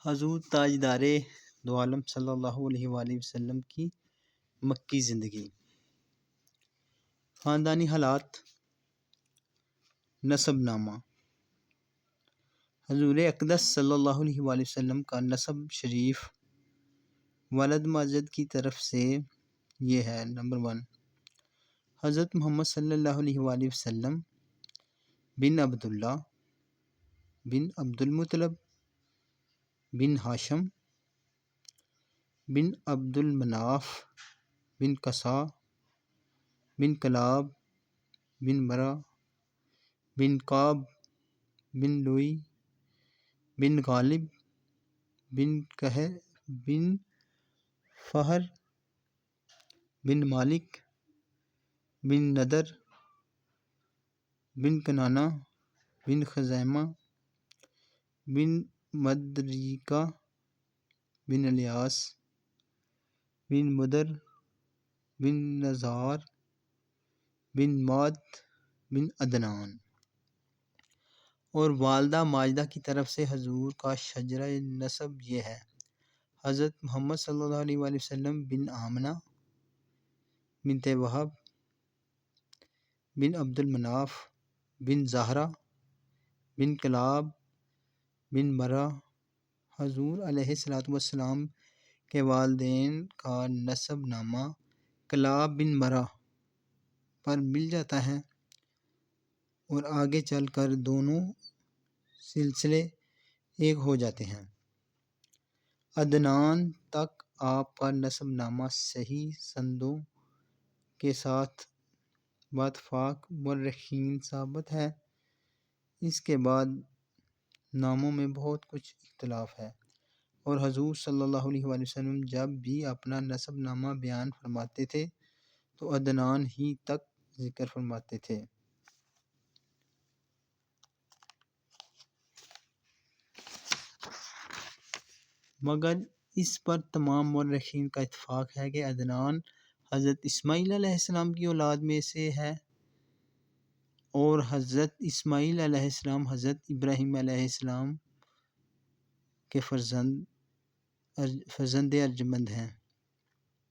حضور تاجدار دو عالم صلی اللہ علیہ وآلہ وسلم کی مکی زندگی، خاندانی حالات، نسب نامہ۔ حضور اقدس صلی اللہ علیہ وآلہ وسلم کا نسب شریف والد ماجد کی طرف سے یہ ہے: نمبر 1، حضرت محمد صلی اللہ علیہ وآلہ وسلم بن عبداللہ بن عبد المطلب بن ہاشم بن عبد المناف بن قصا بن کلاب بن مرہ بن کعب بن لوئی بن غالب بن قہر بن فہر بن مالک بن ندر بن کنانہ بن خزیمہ بن مدرکہ بن الیاس بن مدر بن نزار بن معد بن عدنان۔ اور والدہ ماجدہ کی طرف سے حضور کا شجرہ نسب یہ ہے: حضرت محمد صلی اللہ علیہ وآلہ وسلم بن آمنہ بنت وہب بن عبد المناف بن زہرہ بن کلاب بن مرہ۔ حضور علیہ السلام کے والدین کا نسب نامہ کلاب بن مرہ پر مل جاتا ہے اور آگے چل کر دونوں سلسلے ایک ہو جاتے ہیں۔ عدنان تک آپ کا نسب نامہ صحیح سندوں کے ساتھ باتفاق مورخین ثابت ہے۔ اس کے بعد ناموں میں بہت کچھ اختلاف ہے، اور حضور صلی اللہ علیہ وآلہ وسلم جب بھی اپنا نسب نامہ بیان فرماتے تھے تو عدنان ہی تک ذکر فرماتے تھے۔ مگر اس پر تمام مورخین کا اتفاق ہے کہ عدنان حضرت اسماعیل علیہ السلام کی اولاد میں سے ہے، اور حضرت اسماعیل علیہ السلام حضرت ابراہیم علیہ السلام کے فرزند ارجمند ہیں۔